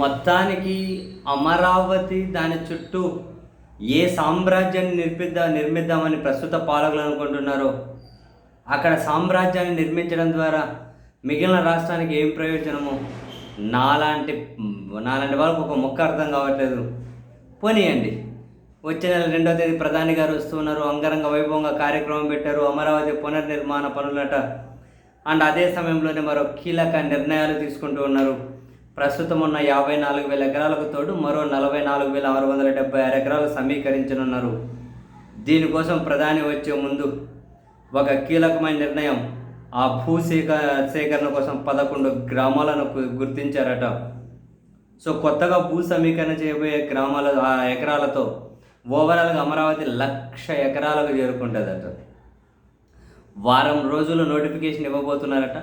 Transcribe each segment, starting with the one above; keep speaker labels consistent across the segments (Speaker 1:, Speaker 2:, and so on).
Speaker 1: మొత్తానికి అమరావతి దాని చుట్టూ ఏ సామ్రాజ్యాన్ని నిర్మిద్దామని ప్రస్తుత పాలకులు అనుకుంటున్నారో అక్కడ సామ్రాజ్యాన్ని నిర్మించడం ద్వారా మిగిలిన రాష్ట్రానికి ఏం ప్రయోజనమో నాలాంటి నాలాంటి వాళ్ళకు ఒక ముక్క అర్థం కావట్లేదు. పోనీయండి, వచ్చే నెల 2వ తేదీ ప్రధాని గారు వస్తున్నారు, అంగరంగ వైభవంగా కార్యక్రమం పెట్టారు, అమరావతి పునర్నిర్మాణ పనులట. అండ్ అదే సమయంలోనే మరో కీలక నిర్ణయాలు తీసుకుంటూ ఉన్నారు. ప్రస్తుతం ఉన్న 54,000 ఎకరాలకు తోడు మరో 44,676 ఎకరాలు సమీకరించనున్నారు. దీనికోసం ప్రధాని వచ్చే ముందు ఒక కీలకమైన నిర్ణయం, ఆ సేకరణ కోసం 11 గ్రామాలను గుర్తించారట. సో కొత్తగా భూ సమీకరణ చేయబోయే గ్రామాల ఆ ఎకరాలతో ఓవరాల్గా అమరావతి 1,00,000 ఎకరాలకు చేరుకుంటుందట. వారం రోజులు నోటిఫికేషన్ ఇవ్వబోతున్నారట.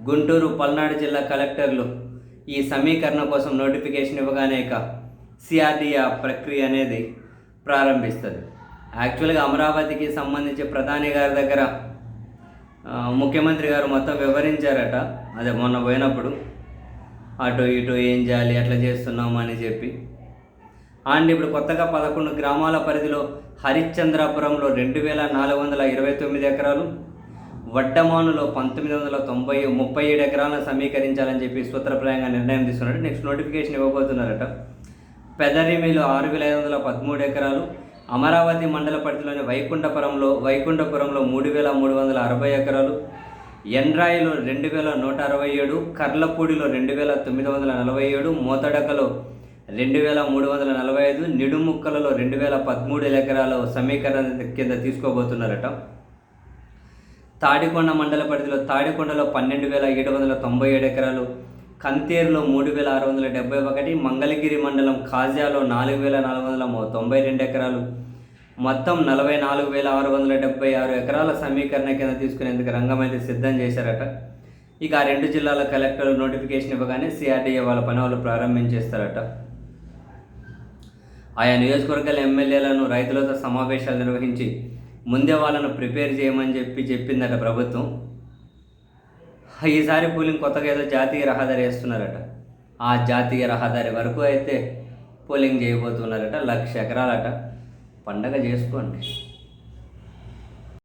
Speaker 1: గుంటూరు, పల్నాడు జిల్లా కలెక్టర్లు ఈ సమీకరణ కోసం నోటిఫికేషన్ ఇవ్వగానే ఇక సిఆర్డీఏ ప్రక్రియ అనేది ప్రారంభిస్తుంది. యాక్చువల్గా అమరావతికి సంబంధించి ప్రధాని గారి దగ్గర ముఖ్యమంత్రి గారు మొత్తం వివరించారట. అదే మొన్న పోయినప్పుడు అటు ఇటు ఏం చేయాలి, ఎట్లా చేస్తున్నాము అని చెప్పి. అండ్ ఇప్పుడు కొత్తగా 11 గ్రామాల పరిధిలో హరిశ్చంద్రాపురంలో 2,429 ఎకరాలు, వడ్డమానులో 1,937 ఎకరాలను సమీకరించాలని చెప్పి సూత్రప్రాయంగా నిర్ణయం తీసుకున్నట్టు నెక్స్ట్ నోటిఫికేషన్ ఇవ్వబోతున్నారట. పెదరిమిలో 6,513 ఎకరాలు, అమరావతి మండల పరిధిలోని వైకుంఠపురంలో 3,360 ఎకరాలు, ఎండ్రాయిలో 2,167, కర్లపూడిలో 2,947, మోతడకలో 2,345, నిడుముక్కలలో 2,013 ఎకరాల సమీకరణ కింద తీసుకోబోతున్నారట. తాడికొండ మండల పరిధిలో తాడికొండలో 12,797 ఎకరాలు, కంతేరులో 3,671, మంగళగిరి మండలం కాజాలో 4,492 ఎకరాలు, మొత్తం 44,676 ఎకరాల సమీకరణ కింద తీసుకునేందుకు రంగమైతే సిద్ధం చేశారట. ఇక ఆ 2 జిల్లాల కలెక్టర్లు నోటిఫికేషన్ ఇవ్వగానే సిఆర్డీఏ వాళ్ళ పని వాళ్ళు ప్రారంభించేస్తారట. ఆయా నియోజకవర్గాల ఎమ్మెల్యేలను రైతులతో సమావేశాలు నిర్వహించి ముందే వాళ్ళను ప్రిపేర్ చేయమని చెప్పిందట ప్రభుత్వం. ఈసారి పోలింగ్ కొత్తగా ఏదో జాతీయ రహదారి వేస్తున్నారట. ఆ జాతీయ రహదారి వరకు అయితే పోలింగ్ చేయబోతున్నారట. 1,00,000 ఎకరాలట. పండగ చేసుకోండి.